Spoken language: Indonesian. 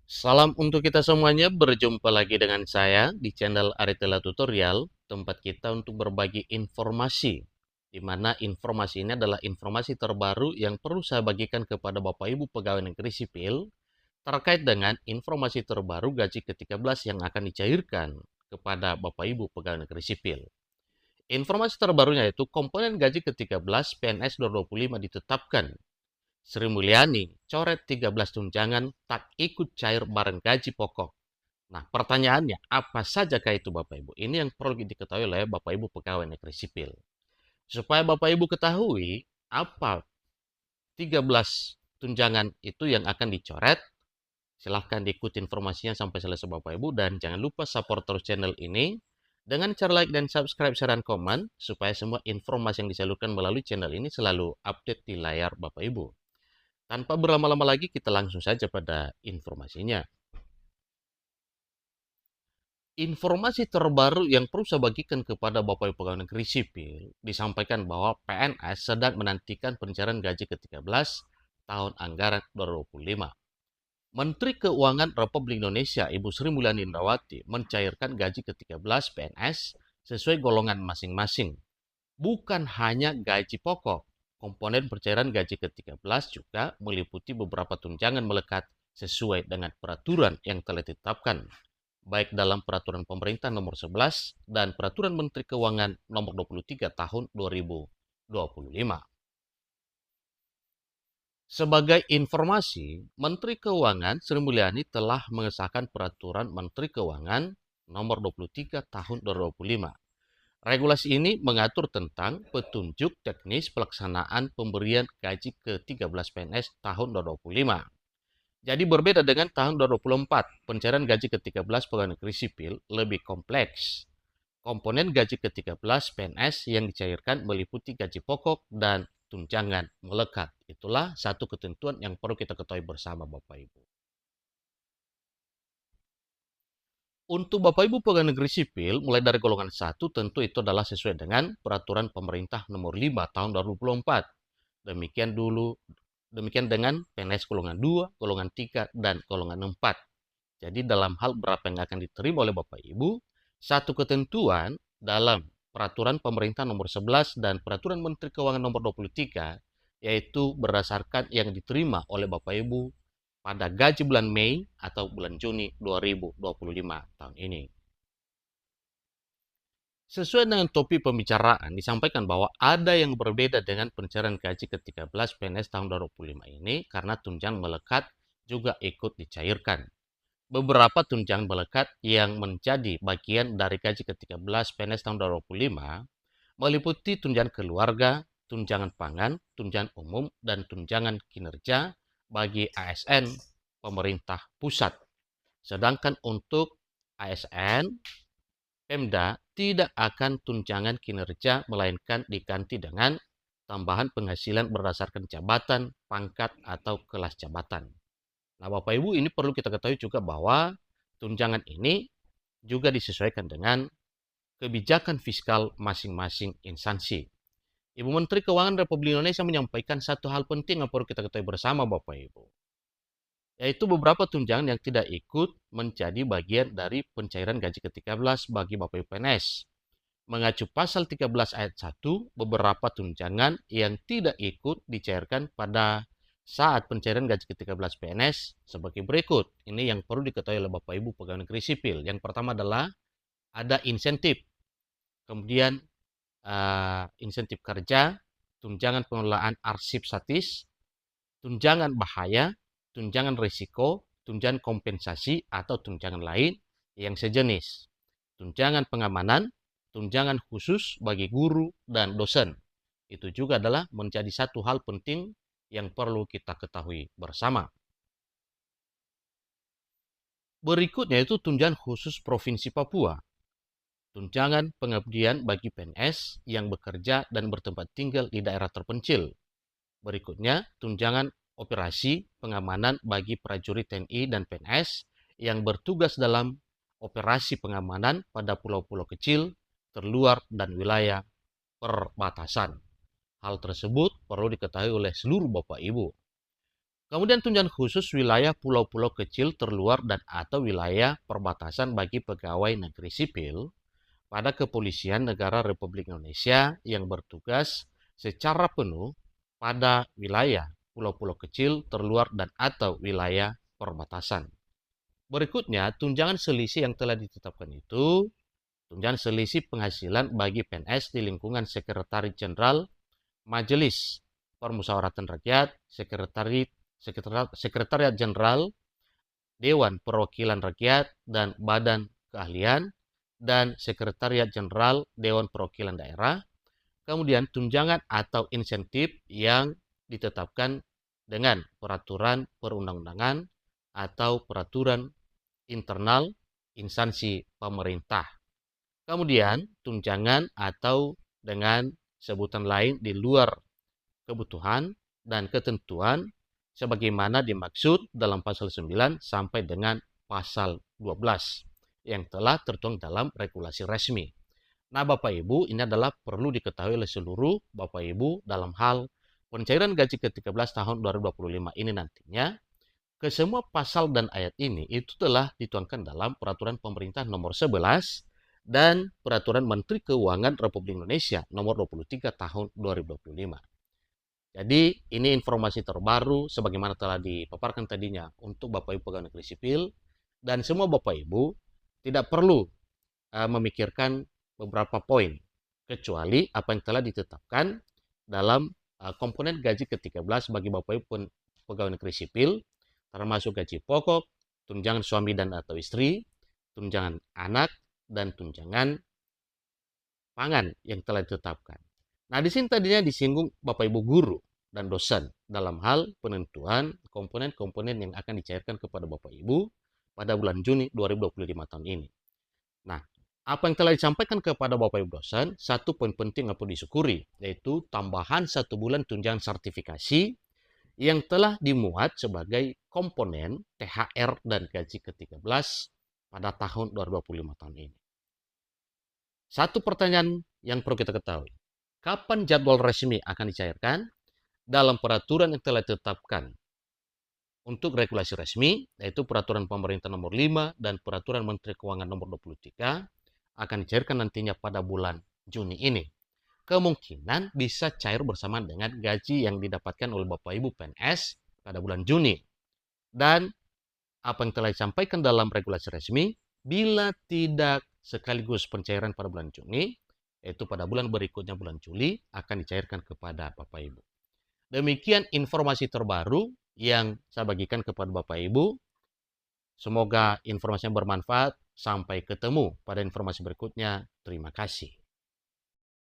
Salam untuk kita semuanya, berjumpa lagi dengan saya di channel Aritela Tutorial, tempat kita untuk berbagi informasi, di mana informasi ini adalah informasi terbaru yang perlu saya bagikan kepada Bapak Ibu Pegawai Negeri Sipil terkait dengan informasi terbaru gaji ke-13 yang akan dicairkan kepada Bapak Ibu Pegawai Negeri Sipil. Informasi terbarunya itu komponen gaji ke-13 PNS 2025 ditetapkan. Sri Mulyani coret 13 tunjangan tak ikut cair bareng gaji pokok. Nah, pertanyaannya, apa sajakah itu Bapak Ibu? Ini yang perlu diketahui oleh Bapak Ibu Pegawai Negeri Sipil. Supaya Bapak Ibu ketahui apa 13 tunjangan itu yang akan dicoret, silahkan diikuti informasinya sampai selesai Bapak Ibu. Dan jangan lupa support terus channel ini dengan cara like dan subscribe, share, dan komen, supaya semua informasi yang disalurkan melalui channel ini selalu update di layar Bapak Ibu. Tanpa berlama-lama lagi, kita langsung saja pada informasinya. Informasi terbaru yang perlu saya bagikan kepada Bapak Ibu Pegawai Negeri Sipil, disampaikan bahwa PNS sedang menantikan pencairan gaji ke-13 tahun anggaran 2025. Menteri Keuangan Republik Indonesia Ibu Sri Mulyani Indrawati mencairkan gaji ke-13 PNS sesuai golongan masing-masing. Bukan hanya gaji pokok, komponen pencairan gaji ke-13 juga meliputi beberapa tunjangan melekat sesuai dengan peraturan yang telah ditetapkan, baik dalam Peraturan Pemerintah Nomor 11 dan Peraturan Menteri Keuangan Nomor 23 Tahun 2025. Sebagai informasi, Menteri Keuangan Sri Mulyani telah mengesahkan Peraturan Menteri Keuangan Nomor 23 Tahun 2025. Regulasi ini mengatur tentang petunjuk teknis pelaksanaan pemberian gaji ke-13 PNS tahun 2025. Jadi berbeda dengan tahun 2024, pencairan gaji ke-13 pegawai negeri sipil lebih kompleks. Komponen gaji ke-13 PNS yang dicairkan meliputi gaji pokok dan tunjangan melekat. Itulah satu ketentuan yang perlu kita ketahui bersama Bapak Ibu. Untuk Bapak Ibu Pegawai Negeri Sipil, mulai dari golongan 1 tentu itu adalah sesuai dengan Peraturan Pemerintah Nomor 5 Tahun 2024. Demikian dengan PNS golongan 2, golongan 3, dan golongan 4. Jadi dalam hal berapa yang akan diterima oleh Bapak Ibu, satu ketentuan dalam Peraturan Pemerintah Nomor 11 dan Peraturan Menteri Keuangan Nomor 23, yaitu berdasarkan yang diterima oleh Bapak Ibu pada gaji bulan Mei atau bulan Juni 2025 tahun ini. Sesuai dengan topik pembicaraan, disampaikan bahwa ada yang berbeda dengan pencairan gaji ke-13 PNS tahun 2025 ini karena tunjangan melekat juga ikut dicairkan. Beberapa tunjangan melekat yang menjadi bagian dari gaji ke-13 PNS tahun 2025 meliputi tunjangan keluarga, tunjangan pangan, tunjangan umum, dan tunjangan kinerja bagi ASN pemerintah pusat. Sedangkan untuk ASN, Pemda tidak akan tunjangan kinerja melainkan diganti dengan tambahan penghasilan berdasarkan jabatan, pangkat, atau kelas jabatan. Nah, Bapak Ibu, ini perlu kita ketahui juga bahwa tunjangan ini juga disesuaikan dengan kebijakan fiskal masing-masing instansi. Ibu Menteri Keuangan Republik Indonesia menyampaikan satu hal penting yang perlu kita ketahui bersama Bapak Ibu, yaitu beberapa tunjangan yang tidak ikut menjadi bagian dari pencairan gaji ke-13 bagi Bapak Ibu PNS. Mengacu pasal 13 ayat 1, beberapa tunjangan yang tidak ikut dicairkan pada saat pencairan gaji ke-13 PNS sebagai berikut. Ini yang perlu diketahui oleh Bapak Ibu Pegawai Negeri Sipil. Yang pertama adalah ada insentif, kemudian insentif kerja, tunjangan pengelolaan arsip statis, tunjangan bahaya, tunjangan risiko, tunjangan kompensasi atau tunjangan lain yang sejenis, tunjangan pengamanan, tunjangan khusus bagi guru dan dosen. Itu juga adalah menjadi satu hal penting yang perlu kita ketahui bersama. Berikutnya itu tunjangan khusus Provinsi Papua. Tunjangan pengabdian bagi PNS yang bekerja dan bertempat tinggal di daerah terpencil. Berikutnya, tunjangan operasi pengamanan bagi prajurit TNI dan PNS yang bertugas dalam operasi pengamanan pada pulau-pulau kecil, terluar, dan wilayah perbatasan. Hal tersebut perlu diketahui oleh seluruh Bapak Ibu. Kemudian tunjangan khusus wilayah pulau-pulau kecil terluar dan atau wilayah perbatasan bagi pegawai negeri sipil pada Kepolisian Negara Republik Indonesia yang bertugas secara penuh pada wilayah pulau-pulau kecil terluar dan atau wilayah perbatasan. Berikutnya, tunjangan selisih yang telah ditetapkan itu, tunjangan selisih penghasilan bagi PNS di lingkungan Sekretaris Jenderal Majelis Permusyawaratan Rakyat, Sekretariat Jenderal, Dewan Perwakilan Rakyat, dan Badan Keahlian, dan Sekretariat Jenderal Dewan Perwakilan Daerah. Kemudian tunjangan atau insentif yang ditetapkan dengan peraturan perundang-undangan atau peraturan internal instansi pemerintah. Kemudian tunjangan atau dengan sebutan lain di luar kebutuhan dan ketentuan sebagaimana dimaksud dalam pasal 9 sampai dengan pasal 12 yang telah tertuang dalam regulasi resmi. Nah, Bapak Ibu, ini adalah perlu diketahui oleh seluruh Bapak Ibu dalam hal pencairan gaji ke-13 tahun 2025 ini nantinya. Kesemua pasal dan ayat ini itu telah dituangkan dalam Peraturan Pemerintah Nomor 11 dan Peraturan Menteri Keuangan Republik Indonesia Nomor 23 Tahun 2025. Jadi ini informasi terbaru sebagaimana telah dipaparkan tadinya untuk Bapak Ibu pegawai negeri sipil, dan semua Bapak Ibu tidak perlu memikirkan beberapa poin kecuali apa yang telah ditetapkan dalam komponen gaji ke-13 bagi Bapak Ibu pegawai negeri sipil, termasuk gaji pokok, tunjangan suami dan atau istri, tunjangan anak, dan tunjangan pangan yang telah ditetapkan. Nah, di sini tadinya disinggung Bapak Ibu guru dan dosen dalam hal penentuan komponen-komponen yang akan dicairkan kepada Bapak Ibu pada bulan Juni 2025 tahun ini. Nah, apa yang telah disampaikan kepada Bapak Ibu dosen, satu poin penting yang perlu disyukuri, yaitu tambahan 1 bulan tunjangan sertifikasi yang telah dimuat sebagai komponen THR dan gaji ke-13 pada tahun 2025 tahun ini. Satu pertanyaan yang perlu kita ketahui, kapan jadwal resmi akan dicairkan? Dalam peraturan yang telah ditetapkan untuk regulasi resmi, yaitu Peraturan Pemerintah Nomor 5 dan Peraturan Menteri Keuangan Nomor 23, akan dicairkan nantinya pada bulan Juni ini. Kemungkinan bisa cair bersamaan dengan gaji yang didapatkan oleh Bapak Ibu PNS pada bulan Juni. Dan apa yang telah disampaikan dalam regulasi resmi, bila tidak sekaligus pencairan pada bulan Juni, yaitu pada bulan berikutnya bulan Juli, akan dicairkan kepada Bapak Ibu. Demikian informasi terbaru yang saya bagikan kepada Bapak Ibu. Semoga informasinya bermanfaat. Sampai ketemu pada informasi berikutnya. Terima kasih.